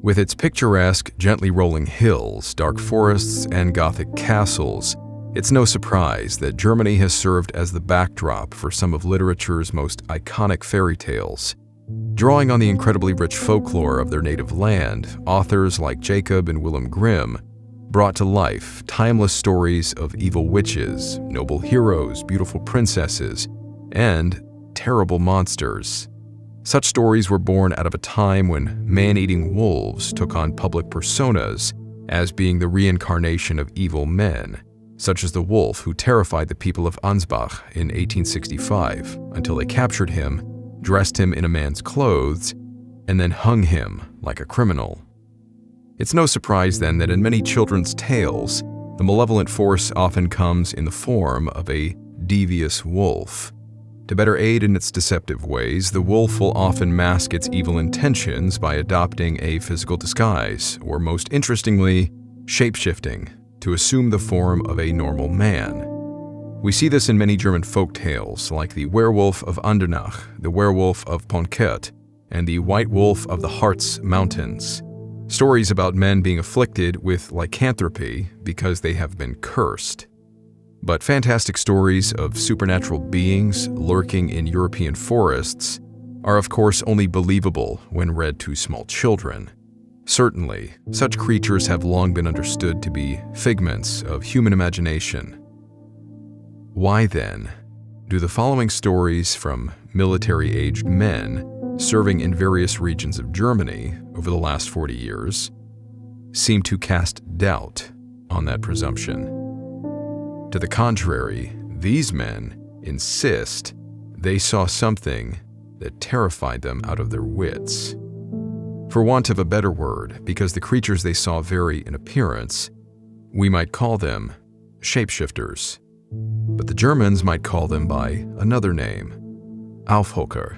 With its picturesque, gently rolling hills, dark forests, and Gothic castles, it's no surprise that Germany has served as the backdrop for some of literature's most iconic fairy tales. Drawing on the incredibly rich folklore of their native land, authors like Jacob and Wilhelm Grimm brought to life timeless stories of evil witches, noble heroes, beautiful princesses, and terrible monsters. Such stories were born out of a time when man-eating wolves took on public personas as being the reincarnation of evil men, such as the wolf who terrified the people of Ansbach in 1865 until they captured him, dressed him in a man's clothes, and then hung him like a criminal. It's no surprise then that in many children's tales, the malevolent force often comes in the form of a devious wolf. To better aid in its deceptive ways, the wolf will often mask its evil intentions by adopting a physical disguise, or most interestingly, shape-shifting, to assume the form of a normal man. We see this in many German folk tales, like the werewolf of Andernach, the werewolf of Ponkert, and the white wolf of the Harz Mountains. Stories about men being afflicted with lycanthropy because they have been cursed. But fantastic stories of supernatural beings lurking in European forests are of course only believable when read to small children. Certainly, such creatures have long been understood to be figments of human imagination. Why then do the following stories from military-aged men serving in various regions of Germany over the last 40 years seem to cast doubt on that presumption? To the contrary, these men insist they saw something that terrified them out of their wits. For want of a better word, because the creatures they saw vary in appearance, we might call them shapeshifters. But the Germans might call them by another name, Aufhocker.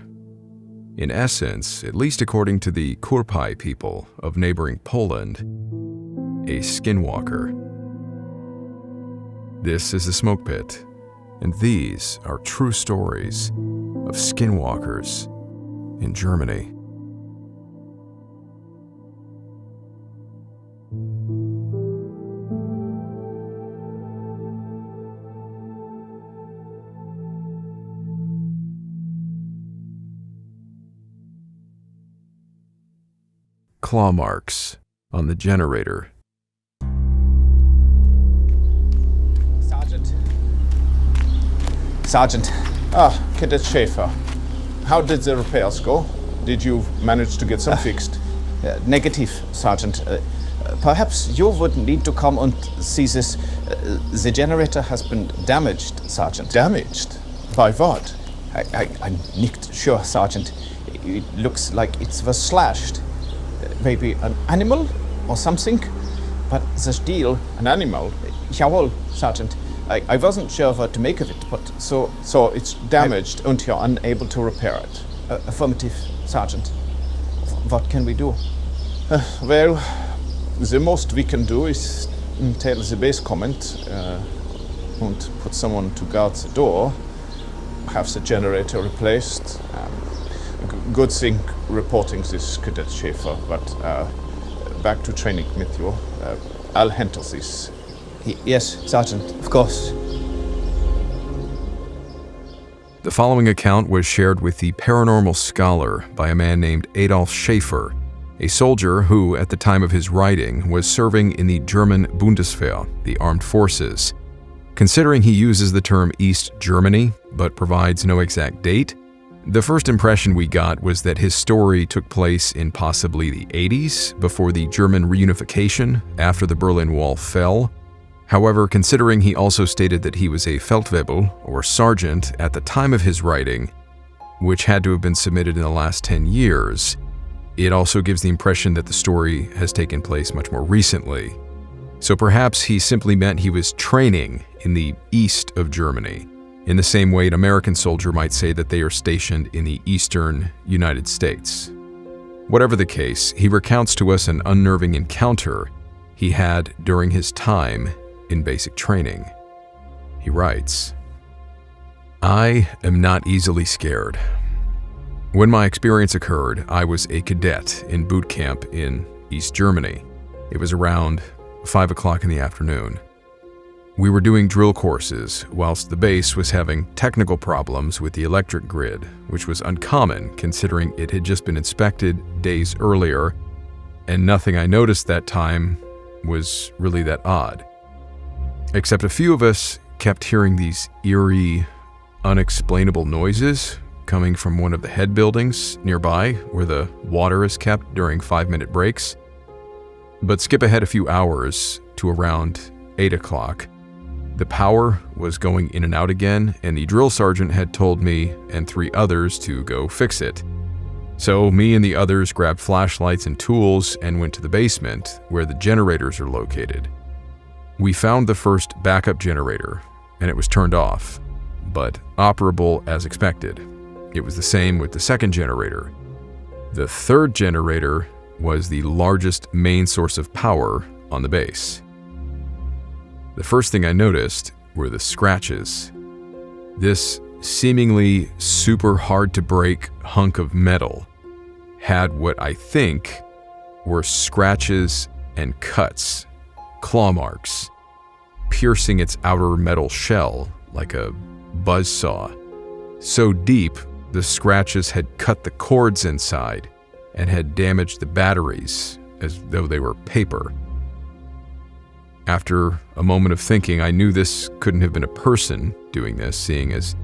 In essence, at least according to the Kurpai people of neighboring Poland, a skinwalker. This is the Smoke Pit, and these are true stories of skinwalkers in Germany. Claw marks on the generator. Sergeant. Cadet Schäfer. How did the repairs go? Did you manage to get some fixed? Negative, Sergeant. Perhaps you would need to come and see this. The generator has been damaged, Sergeant. Damaged? By what? I'm not sure, Sergeant. It looks like it was slashed. Maybe an animal or something? But the steel... An animal? Jawohl, Sergeant. I wasn't sure what to make of it, but So it's damaged and you're unable to repair it? Affirmative, Sergeant. What can we do? Well, the most we can do is tell the base command and put someone to guard the door, have the generator replaced. Good thing reporting this, Cadet Schäfer, but back to training with you. I'll handle this. Yes, Sergeant, of course. The following account was shared with the Paranormal Scholar by a man named Adolf Schäfer, a soldier who, at the time of his writing, was serving in the German Bundeswehr, the armed forces. Considering he uses the term East Germany, but provides no exact date, the first impression we got was that his story took place in possibly the 80s, before the German reunification after the Berlin Wall fell. However, considering he also stated that he was a Feldwebel, or sergeant, at the time of his writing, which had to have been submitted in the last 10 years, it also gives the impression that the story has taken place much more recently. So perhaps he simply meant he was training in the east of Germany, in the same way an American soldier might say that they are stationed in the eastern United States. Whatever the case, he recounts to us an unnerving encounter he had during his time in basic training. He writes, "I am not easily scared. When my experience occurred, I was a cadet in boot camp in East Germany. It was around 5 o'clock in the afternoon. We were doing drill courses whilst the base was having technical problems with the electric grid, which was uncommon considering it had just been inspected days earlier, and nothing I noticed that time was really that odd. Except a few of us kept hearing these eerie, unexplainable noises coming from one of the head buildings nearby where the water is kept during 5-minute breaks. But skip ahead a few hours to around 8 o'clock. The power was going in and out again, and the drill sergeant had told me and 3 others to go fix it. So me and the others grabbed flashlights and tools and went to the basement where the generators are located. We found the first backup generator, and it was turned off, but operable as expected. It was the same with the second generator. The third generator was the largest main source of power on the base. The first thing I noticed were the scratches. This seemingly super hard to break hunk of metal had what I think were scratches and cuts, claw marks, piercing its outer metal shell like a buzzsaw. So deep, the scratches had cut the cords inside and had damaged the batteries as though they were paper. After a moment of thinking, I knew this couldn't have been a person doing this, seeing as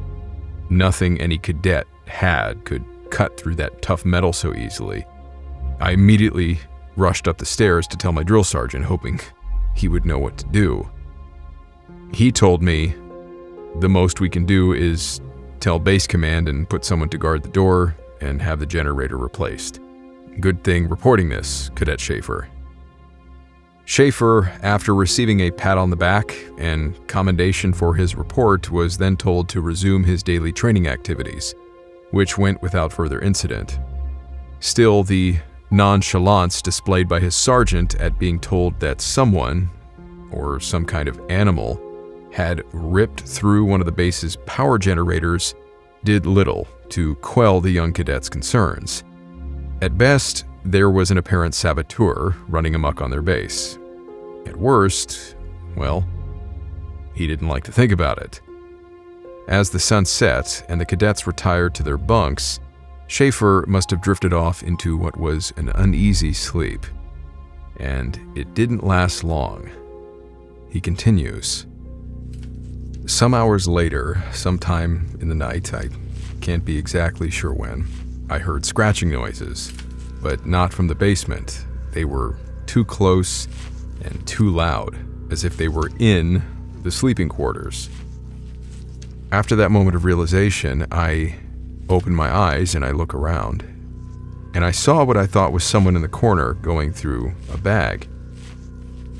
nothing any cadet had could cut through that tough metal so easily. I immediately rushed up the stairs to tell my drill sergeant, hoping he would know what to do. He told me the most we can do is tell base command and put someone to guard the door and have the generator replaced. Good thing reporting this, Cadet Schaefer. Schaefer, after receiving a pat on the back and commendation for his report, was then told to resume his daily training activities, which went without further incident. Still, the nonchalance displayed by his sergeant at being told that someone, or some kind of animal, had ripped through one of the base's power generators did little to quell the young cadet's concerns. At best, there was an apparent saboteur running amok on their base. At worst, well, he didn't like to think about it. As the sun set and the cadets retired to their bunks, Schaefer must have drifted off into what was an uneasy sleep. And it didn't last long. He continues. Some hours later, sometime in the night, I can't be exactly sure when, I heard scratching noises, but not from the basement. They were too close and too loud, as if they were in the sleeping quarters. After that moment of realization, I open my eyes and I look around, and I saw what I thought was someone in the corner going through a bag.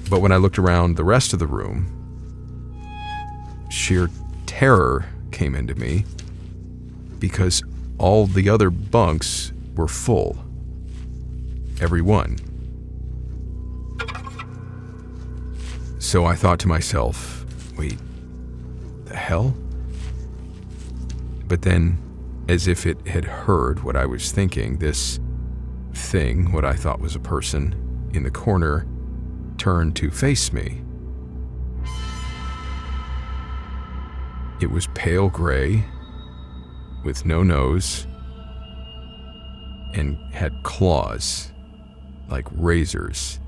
But when I looked around the rest of the room, sheer terror came into me because all the other bunks were full. Every one. So I thought to myself, wait, the hell? But then, as if it had heard what I was thinking, this thing, what I thought was a person in the corner, turned to face me. It was pale gray, with no nose, and had claws, like razors.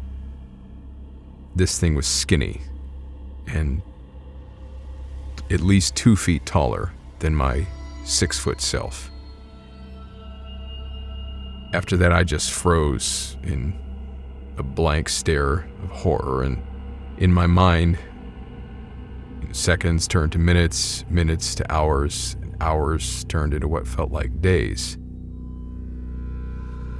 This thing was skinny, and at least 2 feet taller than my 6-foot self. After that, I just froze in a blank stare of horror, and in my mind, seconds turned to minutes, minutes to hours, and hours turned into what felt like days.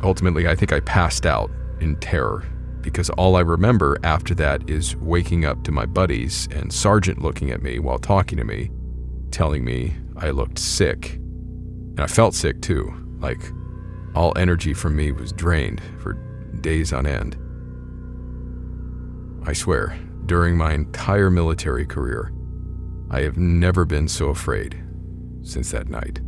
Ultimately, I think I passed out in terror, because all I remember after that is waking up to my buddies and Sergeant looking at me while talking to me, telling me I looked sick. And I felt sick too, like all energy from me was drained for days on end. I swear, during my entire military career, I have never been so afraid since that night.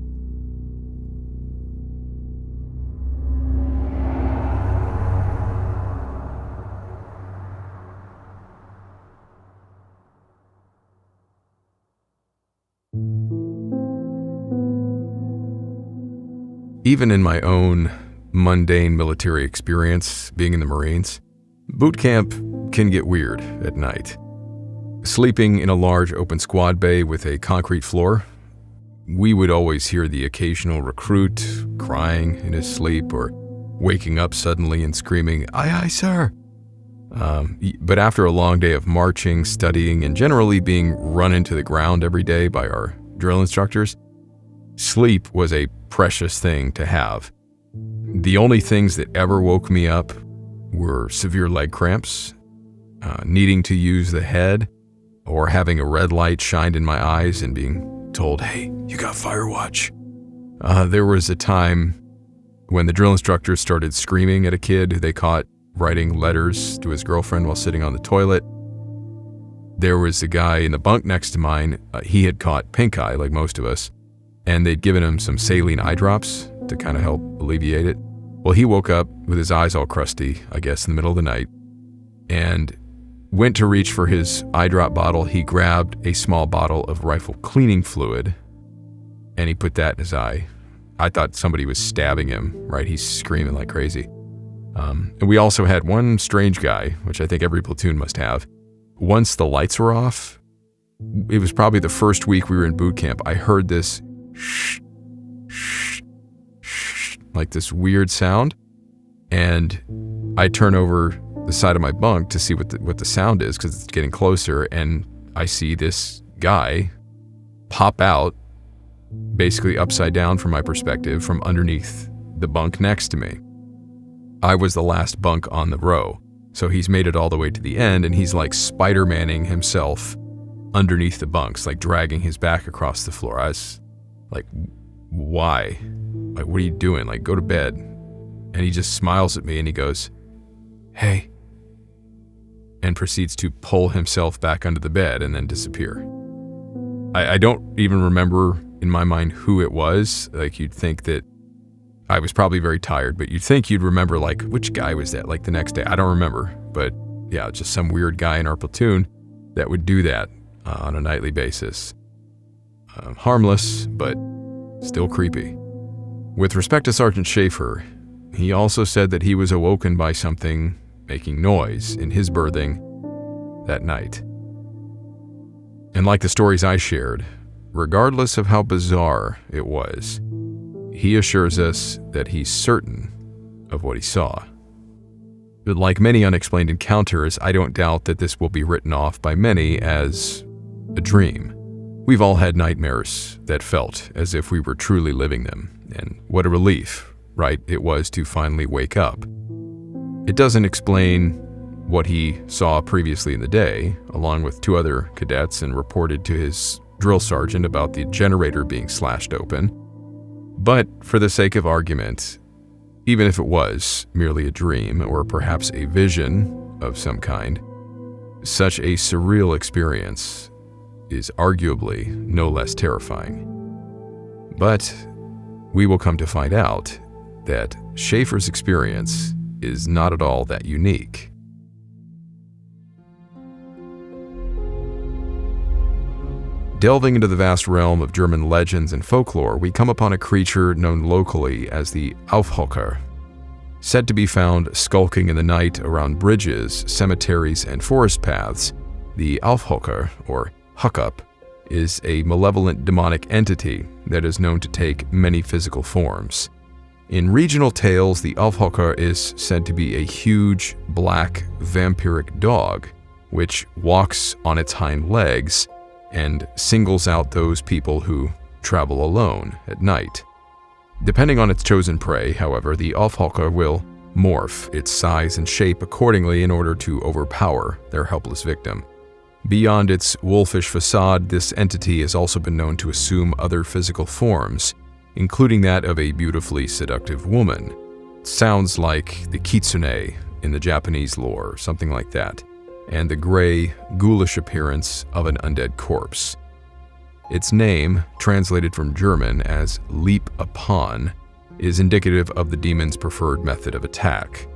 Even in my own mundane military experience, being in the Marines, boot camp can get weird at night. Sleeping in a large open squad bay with a concrete floor, we would always hear the occasional recruit crying in his sleep or waking up suddenly and screaming, "Aye, aye, sir." But after a long day of marching, studying, and generally being run into the ground every day by our drill instructors, sleep was a precious thing to have. The only things that ever woke me up were severe leg cramps, needing to use the head, or having a red light shined in my eyes and being told, "Hey, you got fire watch." There was a time when the drill instructors started screaming at a kid who they caught writing letters to his girlfriend while sitting on the toilet. There was a guy in the bunk next to mine, he had caught pink eye like most of us, and they'd given him some saline eye drops to kind of help alleviate it. Well, he woke up with his eyes all crusty, I guess, in the middle of the night, and went to reach for his eye drop bottle. He grabbed a small bottle of rifle cleaning fluid, and he put that in his eye. I thought somebody was stabbing him, right? He's screaming like crazy. And we also had one strange guy, which I think every platoon must have. Once the lights were off, it was probably the first week we were in boot camp, I heard this shh, shh, shh, like this weird sound. And I turn over the side of my bunk to see what the sound is because it's getting closer, and I see this guy pop out, basically upside down from my perspective, from underneath the bunk next to me. I was the last bunk on the row, so he's made it all the way to the end, and he's like Spider-Manning himself underneath the bunks, like dragging his back across the floor. I was like, why? Like, what are you doing? Like, go to bed. And he just smiles at me and he goes, "Hey," and proceeds to pull himself back under the bed and then disappear. I don't even remember in my mind who it was. Like, you'd think that I was probably very tired, but you'd think you'd remember, like, which guy was that, like the next day. I don't remember, but yeah, just some weird guy in our platoon that would do that on a nightly basis. Harmless, but still creepy. With respect to Sergeant Schaefer, he also said that he was awoken by something making noise in his berthing that night. And like the stories I shared, regardless of how bizarre it was, he assures us that he's certain of what he saw. But like many unexplained encounters, I don't doubt that this will be written off by many as a dream. We've all had nightmares that felt as if we were truly living them, and what a relief, right, it was to finally wake up. It doesn't explain what he saw previously in the day, along with 2 other cadets, and reported to his drill sergeant about the generator being slashed open. But for the sake of argument, even if it was merely a dream or perhaps a vision of some kind, such a surreal experience is arguably no less terrifying. But we will come to find out that Schaefer's experience is not at all that unique. Delving into the vast realm of German legends and folklore, we come upon a creature known locally as the Aufhocker. Said to be found skulking in the night around bridges, cemeteries, and forest paths, the Aufhocker, or Huck-Up, is a malevolent demonic entity that is known to take many physical forms. In regional tales, the Aufhocker is said to be a huge, black, vampiric dog, which walks on its hind legs and singles out those people who travel alone at night. Depending on its chosen prey, however, the Aufhocker will morph its size and shape accordingly in order to overpower their helpless victim. Beyond its wolfish facade, this entity has also been known to assume other physical forms, including that of a beautifully seductive woman. It sounds like the kitsune in the Japanese lore, something like that, and the gray, ghoulish appearance of an undead corpse. Its name, translated from German as leap upon, is indicative of the demon's preferred method of attack.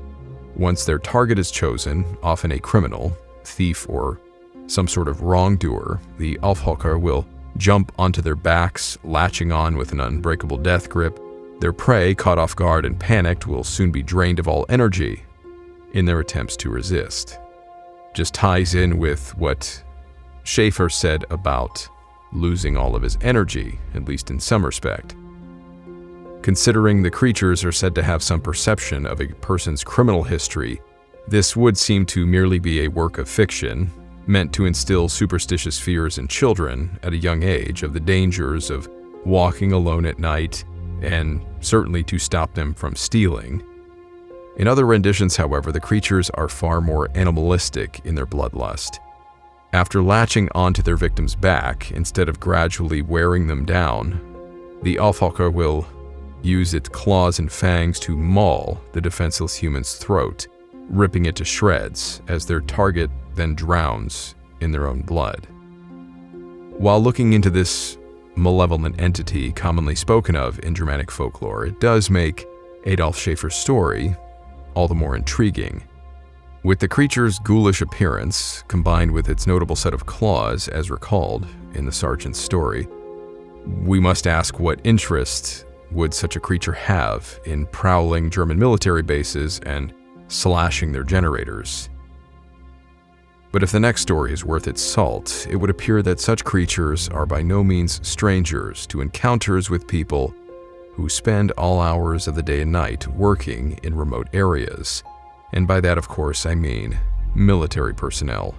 Once their target is chosen, often a criminal, thief, or some sort of wrongdoer, the Aufhocker will jump onto their backs, latching on with an unbreakable death grip, Their prey, caught off guard and panicked, will soon be drained of all energy in their attempts to resist. Just ties in with what Schaefer said about losing all of his energy, at least in some respect. Considering the creatures are said to have some perception of a person's criminal history, this would seem to merely be a work of fiction, meant to instill superstitious fears in children at a young age of the dangers of walking alone at night, and certainly to stop them from stealing. In other renditions, however, the creatures are far more animalistic in their bloodlust. After latching onto their victim's back, instead of gradually wearing them down, the Aufhocker will use its claws and fangs to maul the defenseless human's throat, ripping it to shreds as their target then drowns in their own blood. While looking into this malevolent entity commonly spoken of in Germanic folklore, it does make Adolf Schaefer's story all the more intriguing. With the creature's ghoulish appearance, combined with its notable set of claws, as recalled in the sergeant's story, we must ask what interest would such a creature have in prowling German military bases and slashing their generators. But if the next story is worth its salt, it would appear that such creatures are by no means strangers to encounters with people who spend all hours of the day and night working in remote areas. And by that, of course, I mean military personnel.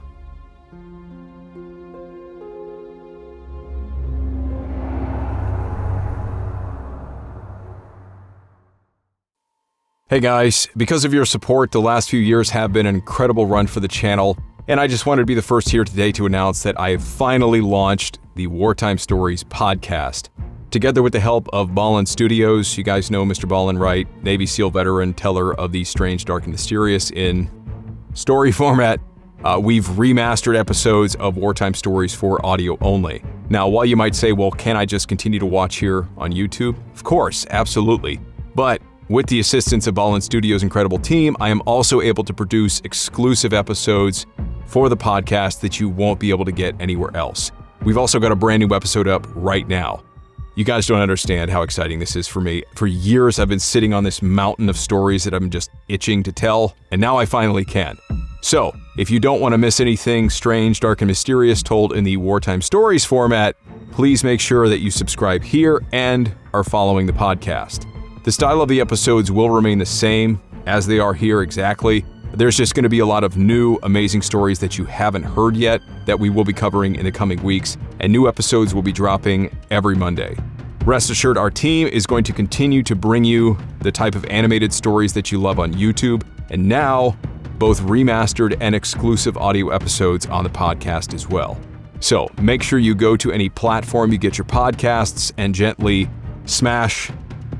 Hey guys, because of your support, the last few years have been an incredible run for the channel, and I just wanted to be the first here today to announce that I have finally launched the Wartime Stories podcast. Together with the help of Ballin Studios, you guys know Mr. Ballin, right? Navy SEAL veteran, teller of the strange, dark, and mysterious in story format. We've remastered episodes of Wartime Stories for audio only. Now, while you might say, well, can I just continue to watch here on YouTube? Of course, absolutely. But with the assistance of Ballin Studios' incredible team, I am also able to produce exclusive episodes for the podcast that you won't be able to get anywhere else. We've also got a brand new episode up right now. You guys don't understand how exciting this is for me. For years, I've been sitting on this mountain of stories that I'm just itching to tell, and now I finally can. So, if you don't want to miss anything strange, dark, and mysterious told in the Wartime Stories format, please make sure that you subscribe here and are following the podcast. The style of the episodes will remain the same as they are here exactly. There's just going to be a lot of new, amazing stories that you haven't heard yet that we will be covering in the coming weeks, and new episodes will be dropping every Monday. Rest assured, our team is going to continue to bring you the type of animated stories that you love on YouTube, and now both remastered and exclusive audio episodes on the podcast as well. So make sure you go to any platform you get your podcasts and gently smash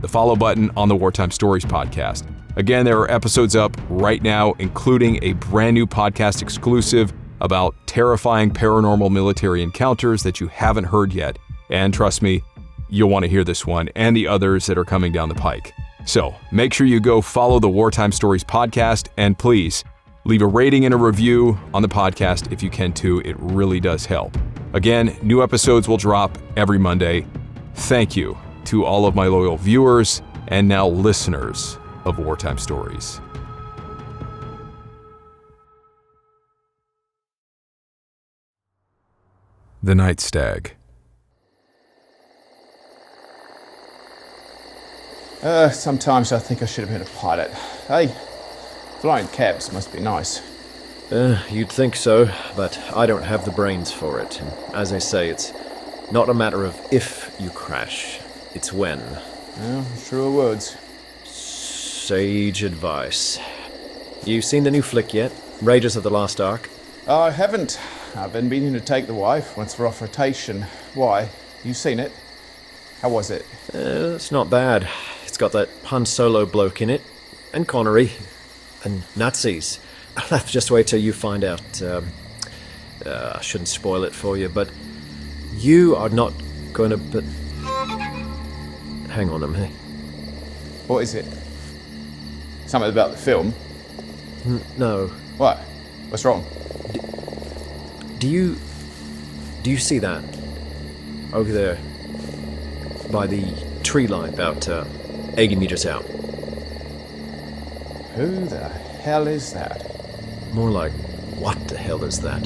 the follow button on the Wartime Stories podcast. Again, there are episodes up right now, including a brand new podcast exclusive about terrifying paranormal military encounters that you haven't heard yet. And trust me, you'll want to hear this one and the others that are coming down the pike. So make sure you go follow the Wartime Stories podcast, and please leave a rating and a review on the podcast if you can too. It really does help. Again, new episodes will drop every Monday. Thank you to all of my loyal viewers and now listeners of Wartime Stories. The Night Stag. Sometimes I think I should have been a pilot. Hey, flying cabs must be nice. You'd think so, but I don't have the brains for it. And as I say, it's not a matter of if you crash, it's when. Well, truer words. Sage advice. You seen the new flick yet? Raiders of the Lost Ark? I haven't. I've been meaning to take the wife once we're off rotation. Why? You seen it? How was it? It's not bad. It's got that Han Solo bloke in it, and Connery, and Nazis. I'll have to just wait till you find out. I shouldn't spoil it for you, but you are not going to... Hang on a minute. What is it? Something about the film? No. What? What's wrong? Do you see that? Over there. By the tree line about 80 meters out. Who the hell is that? More like, what the hell is that?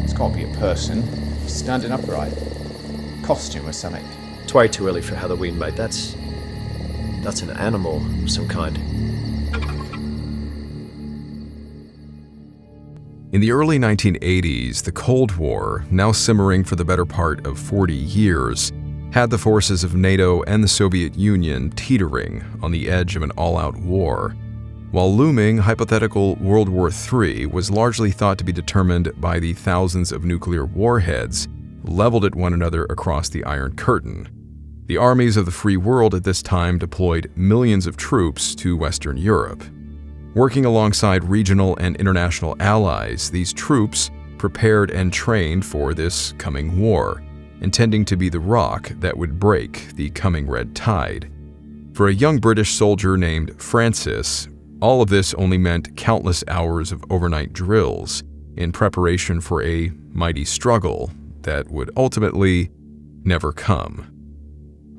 It's got to be a person. He's standing upright. Costume or something. It's way too early for Halloween, mate. That's an animal of some kind. In the early 1980s, the Cold War, now simmering for the better part of 40 years, had the forces of NATO and the Soviet Union teetering on the edge of an all-out war, while looming hypothetical World War III was largely thought to be determined by the thousands of nuclear warheads leveled at one another across the Iron Curtain. The armies of the free world at this time deployed millions of troops to Western Europe. Working alongside regional and international allies, these troops prepared and trained for this coming war, intending to be the rock that would break the coming red tide. For a young British soldier named Francis, all of this only meant countless hours of overnight drills in preparation for a mighty struggle that would ultimately never come.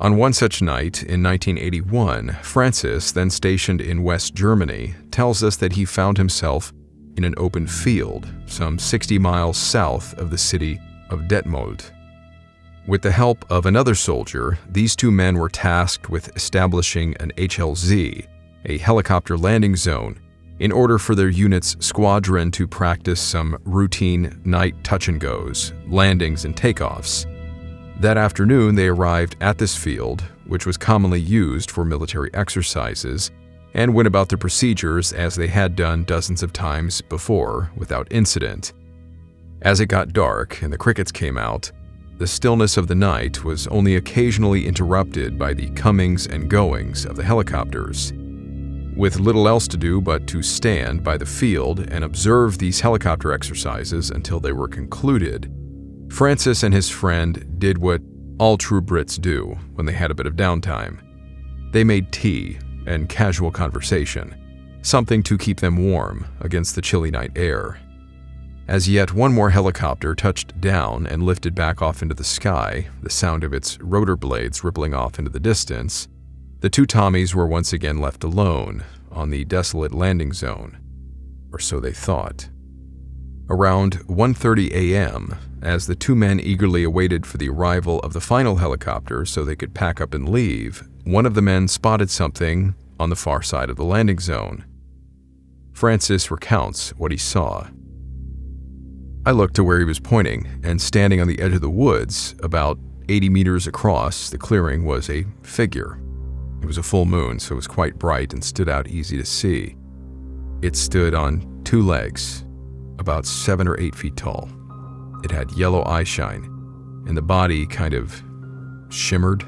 On one such night in 1981, Francis, then stationed in West Germany, tells us that he found himself in an open field some 60 miles south of the city of Detmold. With the help of another soldier, these two men were tasked with establishing an HLZ, a helicopter landing zone, in order for their unit's squadron to practice some routine night touch-and-goes, landings and takeoffs. That afternoon, they arrived at this field, which was commonly used for military exercises, and went about their procedures as they had done dozens of times before, without incident. As it got dark and the crickets came out, the stillness of the night was only occasionally interrupted by the comings and goings of the helicopters. With little else to do but to stand by the field and observe these helicopter exercises until they were concluded, Francis and his friend did what all true Brits do when they had a bit of downtime. They made tea and casual conversation, something to keep them warm against the chilly night air. As yet one more helicopter touched down and lifted back off into the sky, the sound of its rotor blades rippling off into the distance, the two Tommies were once again left alone on the desolate landing zone, or so they thought. Around 1:30 a.m., as the two men eagerly awaited for the arrival of the final helicopter so they could pack up and leave, one of the men spotted something on the far side of the landing zone. Francis recounts what he saw. I looked to where he was pointing, and standing on the edge of the woods, about 80 meters across the clearing, was a figure. It was a full moon, so it was quite bright and stood out easy to see. It stood on two legs, about 7 or 8 feet tall. It had yellow eyeshine, and the body kind of shimmered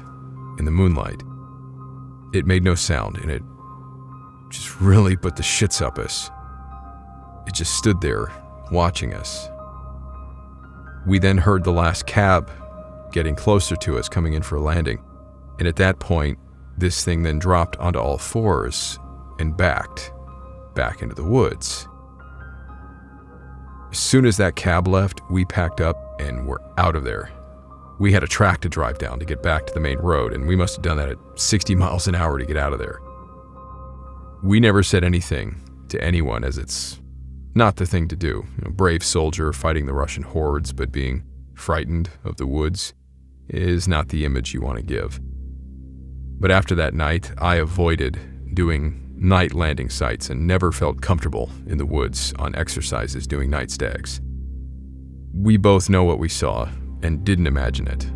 in the moonlight. It made no sound, and it just really put the shits up us. It just stood there, watching us. We then heard the last cab getting closer to us, coming in for a landing, and at that point, this thing then dropped onto all fours and backed back into the woods. As soon as that cab left, we packed up and were out of there. We had a track to drive down to get back to the main road, and we must have done that at 60 miles an hour to get out of there. We never said anything to anyone, as it's not the thing to do. Brave soldier fighting the Russian hordes, but being frightened of the woods is not the image you want to give. But after that night, I avoided doing night landing sites and never felt comfortable in the woods on exercises doing night stags. We both know what we saw and didn't imagine it.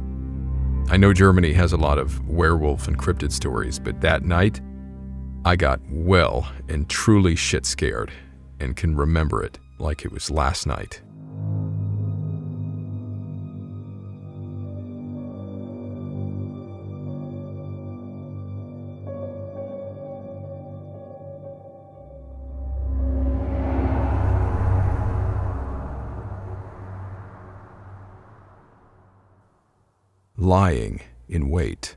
I know Germany has a lot of werewolf and cryptid stories, but that night, I got well and truly shit scared and can remember it like it was last night. Lying in wait.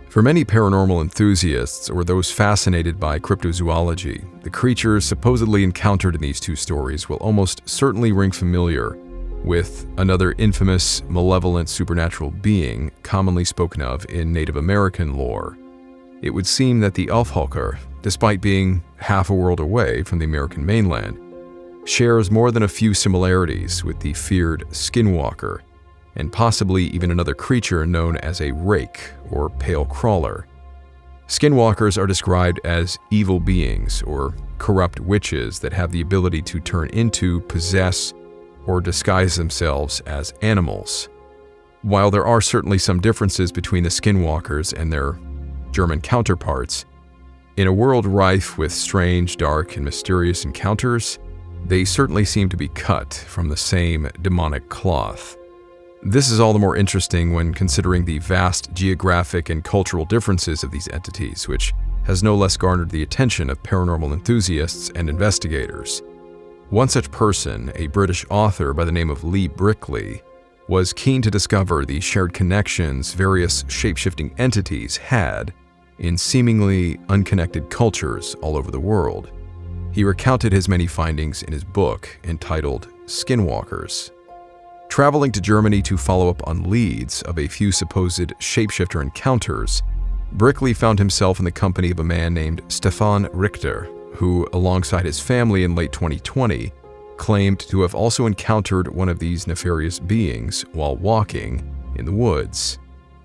For many paranormal enthusiasts or those fascinated by cryptozoology, the creatures supposedly encountered in these two stories will almost certainly ring familiar with another infamous, malevolent supernatural being commonly spoken of in Native American lore. It would seem that the Alfhalkar, despite being half a world away from the American mainland, shares more than a few similarities with the feared skinwalker, and possibly even another creature known as a rake or pale crawler. Skinwalkers are described as evil beings or corrupt witches that have the ability to turn into, possess, or disguise themselves as animals. While there are certainly some differences between the skinwalkers and their German counterparts, in a world rife with strange, dark, and mysterious encounters, they certainly seem to be cut from the same demonic cloth. This is all the more interesting when considering the vast geographic and cultural differences of these entities, which has no less garnered the attention of paranormal enthusiasts and investigators. One such person, a British author by the name of Lee Brickley, was keen to discover the shared connections various shape-shifting entities had in seemingly unconnected cultures all over the world. He recounted his many findings in his book entitled Skinwalkers. Traveling to Germany to follow up on leads of a few supposed shapeshifter encounters, Brickley found himself in the company of a man named Stefan Richter, who, alongside his family in late 2020, claimed to have also encountered one of these nefarious beings while walking in the woods.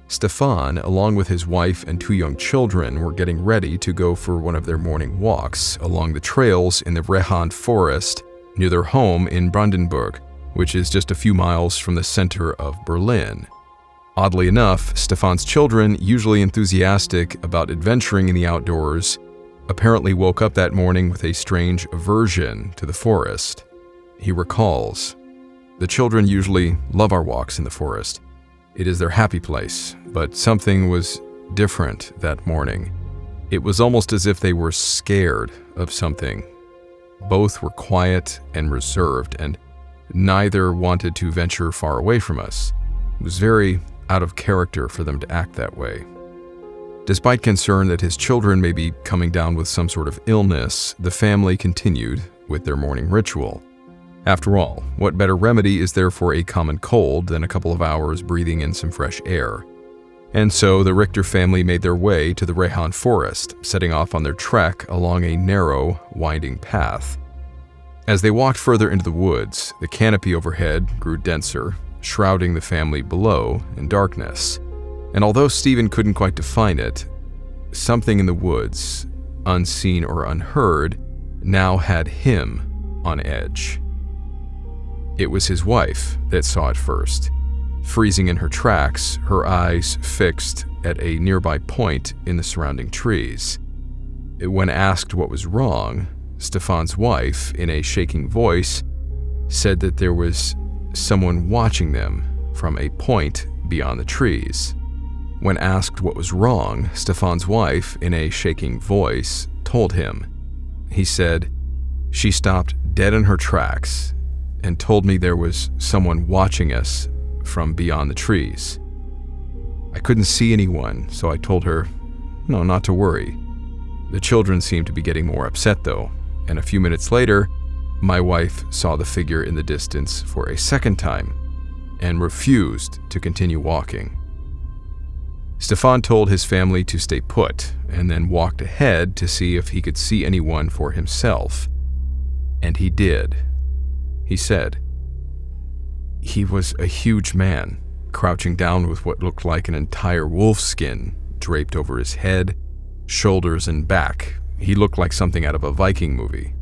Stefan, along with his wife and 2 young children, were getting ready to go for one of their morning walks along the trails in the recount forest near their home in Brandenburg, which is just a few miles from the center of Berlin. Oddly enough, Stefan's children, usually enthusiastic about adventuring in the outdoors, apparently woke up that morning with a strange aversion to the forest. He recalls, "The children usually love our walks in the forest. It is their happy place, but something was different that morning. It was almost as if they were scared of something. Both were quiet and reserved, and neither wanted to venture far away from us. It was very out of character for them to act that way." Despite concern that his children may be coming down with some sort of illness, the family continued with their morning ritual. After all, what better remedy is there for a common cold than a couple of hours breathing in some fresh air? And so the Richter family made their way to the recount forest, setting off on their trek along a narrow, winding path. As they walked further into the woods, the canopy overhead grew denser, shrouding the family below in darkness. And although Stephen couldn't quite define it, something in the woods, unseen or unheard, now had him on edge. It was his wife that saw it first, freezing in her tracks, her eyes fixed at a nearby point in the surrounding trees. When asked what was wrong, Stefan's wife, in a shaking voice, said that there was someone watching them from a point beyond the trees. When asked what was wrong, Stefan's wife, in a shaking voice, told him. He said, "She stopped dead in her tracks and told me there was someone watching us from beyond the trees. I couldn't see anyone, so I told her, no, not to worry." The children seemed to be getting more upset though, and a few minutes later, my wife saw the figure in the distance for a second time and refused to continue walking. Stefan told his family to stay put and then walked ahead to see if he could see anyone for himself. And he did. He said, "He was a huge man, crouching down with what looked like an entire wolf skin draped over his head, shoulders, and back. He looked like something out of a Viking movie.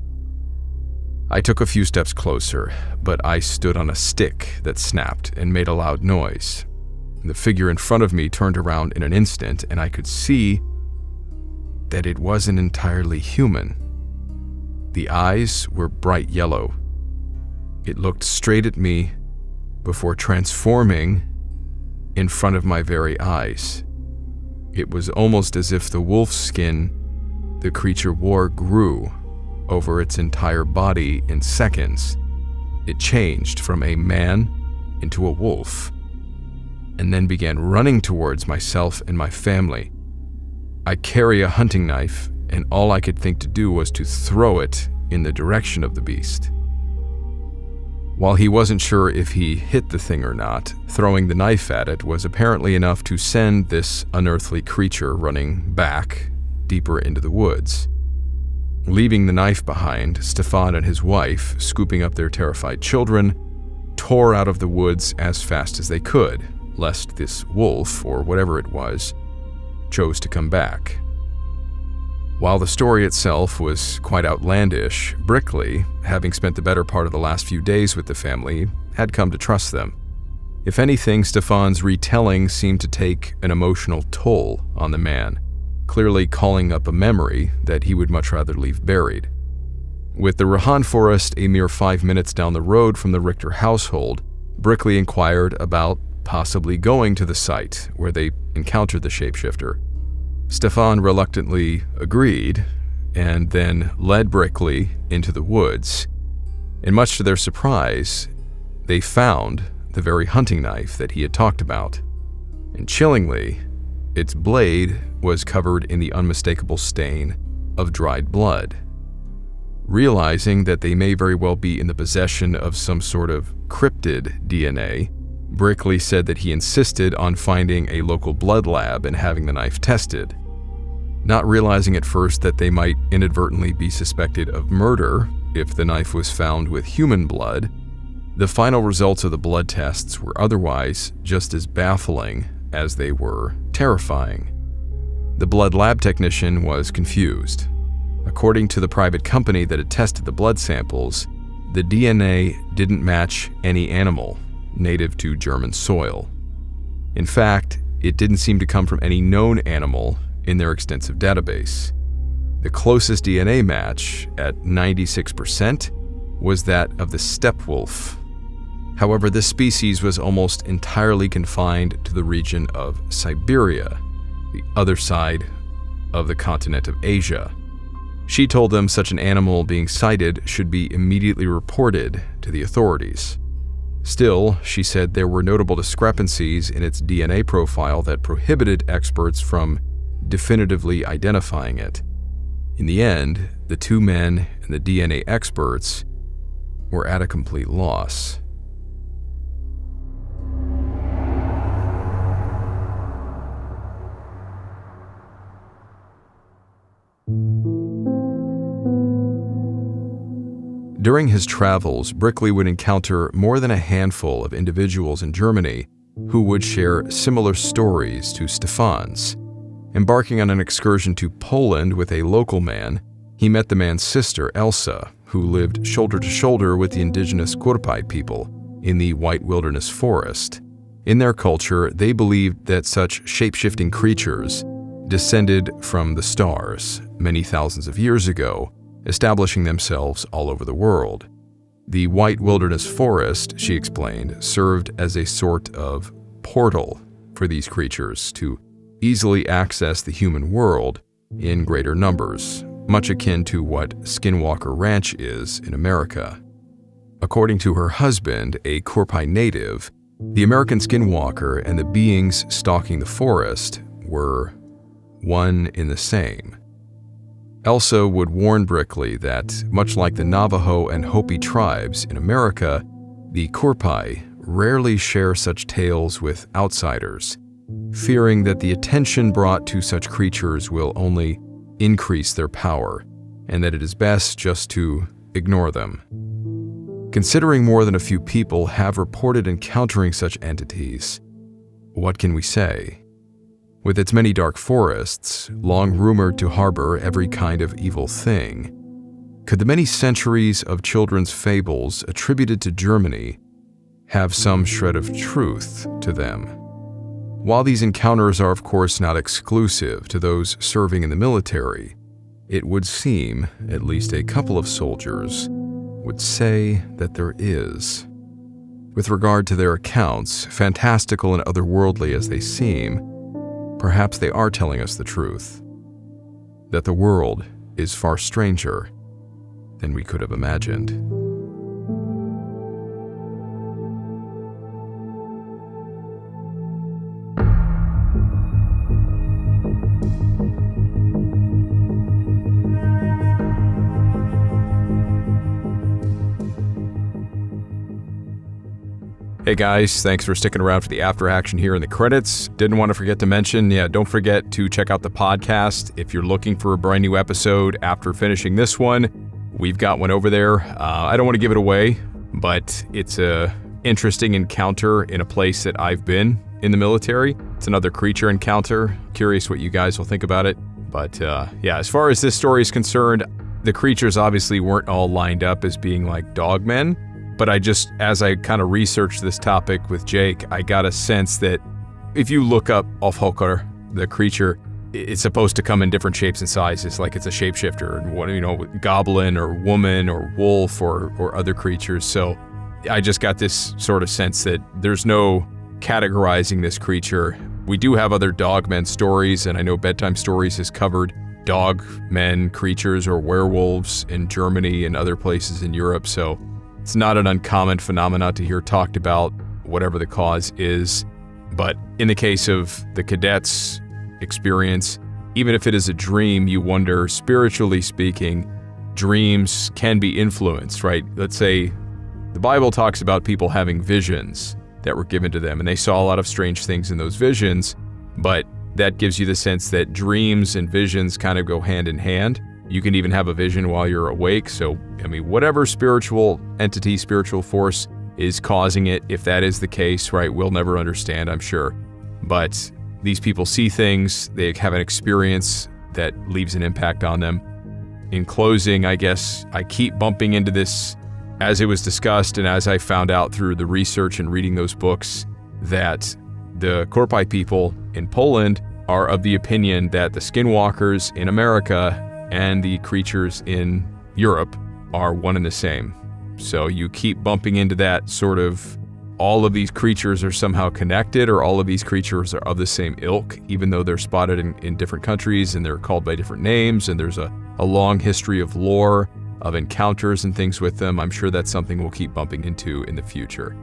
I took a few steps closer, but I stood on a stick that snapped and made a loud noise. The figure in front of me turned around in an instant, and I could see that it wasn't entirely human. The eyes were bright yellow. It looked straight at me before transforming in front of my very eyes. It was almost as if the wolf skin the creature wore grew over its entire body in seconds. It changed from a man into a wolf, and then began running towards myself and my family. I carry a hunting knife, and all I could think to do was to throw it in the direction of the beast. While he wasn't sure if he hit the thing or not, throwing the knife at it was apparently enough to send this unearthly creature running back deeper into the woods. Leaving the knife behind, Stefan and his wife, scooping up their terrified children, tore out of the woods as fast as they could, lest this wolf, or whatever it was, chose to come back. While the story itself was quite outlandish, Brickley, having spent the better part of the last few days with the family, had come to trust them. If anything, Stefan's retelling seemed to take an emotional toll on the man, clearly calling up a memory that he would much rather leave buried. With the Rahan Forest a mere 5 minutes down the road from the Richter household, Brickley inquired about possibly going to the site where they encountered the shapeshifter. Stefan reluctantly agreed, and then led Brickley into the woods. And much to their surprise, they found the very hunting knife that he had talked about. And chillingly, its blade was covered in the unmistakable stain of dried blood. Realizing that they may very well be in the possession of some sort of cryptid DNA, Brickley said that he insisted on finding a local blood lab and having the knife tested. Not realizing at first that they might inadvertently be suspected of murder if the knife was found with human blood, the final results of the blood tests were otherwise just as baffling as they were terrifying. The blood lab technician was confused. According to the private company that had tested the blood samples, the DNA didn't match any animal native to German soil. In fact, it didn't seem to come from any known animal in their extensive database. The closest DNA match, at 96%, was that of the steppe wolf. However, this species was almost entirely confined to the region of Siberia, the other side of the continent of Asia. She told them such an animal being sighted should be immediately reported to the authorities. Still, she said there were notable discrepancies in its DNA profile that prohibited experts from definitively identifying it. In the end, the two men and the DNA experts were at a complete loss. During his travels, Brickley would encounter more than a handful of individuals in Germany who would share similar stories to Stefan's. Embarking on an excursion to Poland with a local man, he met the man's sister, Elsa, who lived shoulder to shoulder with the indigenous Kurpai people in the White Wilderness Forest. In their culture, they believed that such shape-shifting creatures descended from the stars many thousands of years ago, establishing themselves all over the world. The White Wilderness Forest, she explained, served as a sort of portal for these creatures to easily access the human world in greater numbers, much akin to what Skinwalker Ranch is in America. According to her husband, a Kurpai native, the American Skinwalker and the beings stalking the forest were one in the same. Elsa would warn Brickley that, much like the Navajo and Hopi tribes in America, the Kurpai rarely share such tales with outsiders, fearing that the attention brought to such creatures will only increase their power, and that it is best just to ignore them. Considering more than a few people have reported encountering such entities, what can we say? With its many dark forests, long rumored to harbor every kind of evil thing, could the many centuries of children's fables attributed to Germany have some shred of truth to them? While these encounters are of course not exclusive to those serving in the military, it would seem at least a couple of soldiers would say that there is. With regard to their accounts, fantastical and otherworldly as they seem, perhaps they are telling us the truth, that the world is far stranger than we could have imagined. Hey guys, thanks for sticking around for the after action here in the credits. Didn't want to forget to mention, don't forget to check out the podcast. If you're looking for a brand new episode after finishing this one, we've got one over there. I don't want to give it away, but it's a interesting encounter in a place that I've been in the military. It's another creature encounter. Curious what you guys will think about it. But as far as this story is concerned, the creatures obviously weren't all lined up as being like dogmen. But as I kind of researched this topic with Jake, I got a sense that if you look up Ofhokar, the creature, it's supposed to come in different shapes and sizes, like it's a shapeshifter, and goblin or woman or wolf or other creatures. So I just got this sort of sense that there's no categorizing this creature. We do have other dogmen stories, and I know Bedtime Stories has covered dogmen creatures or werewolves in Germany and other places in Europe, so it's not an uncommon phenomenon to hear talked about, whatever the cause is. But in the case of the cadets' experience, even if it is a dream, you wonder, spiritually speaking, dreams can be influenced, right? Let's say the Bible talks about people having visions that were given to them, and they saw a lot of strange things in those visions, but that gives you the sense that dreams and visions kind of go hand in hand. You can even have a vision while you're awake. So, whatever spiritual entity, spiritual force is causing it, if that is the case, right, we'll never understand, I'm sure. But these people see things, they have an experience that leaves an impact on them. In closing, I guess I keep bumping into this as it was discussed and as I found out through the research and reading those books, that the Korpai people in Poland are of the opinion that the skinwalkers in America and the creatures in Europe are one and the same. So you keep bumping into that sort of, all of these creatures are somehow connected, or all of these creatures are of the same ilk, even though they're spotted in different countries and they're called by different names, and there's a long history of lore, of encounters and things with them. I'm sure that's something we'll keep bumping into in the future.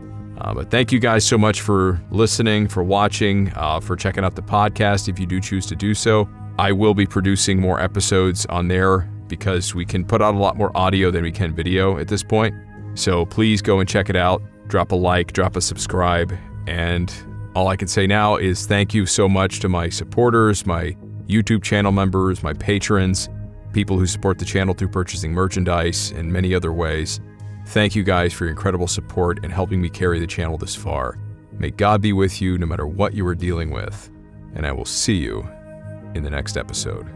But thank you guys so much for listening, for watching, for checking out the podcast if you do choose to do so. I will be producing more episodes on there because we can put out a lot more audio than we can video at this point. So please go and check it out. Drop a like, drop a subscribe. And all I can say now is thank you so much to my supporters, my YouTube channel members, my patrons, people who support the channel through purchasing merchandise and many other ways. Thank you guys for your incredible support and helping me carry the channel this far. May God be with you no matter what you are dealing with. And I will see you in the next episode.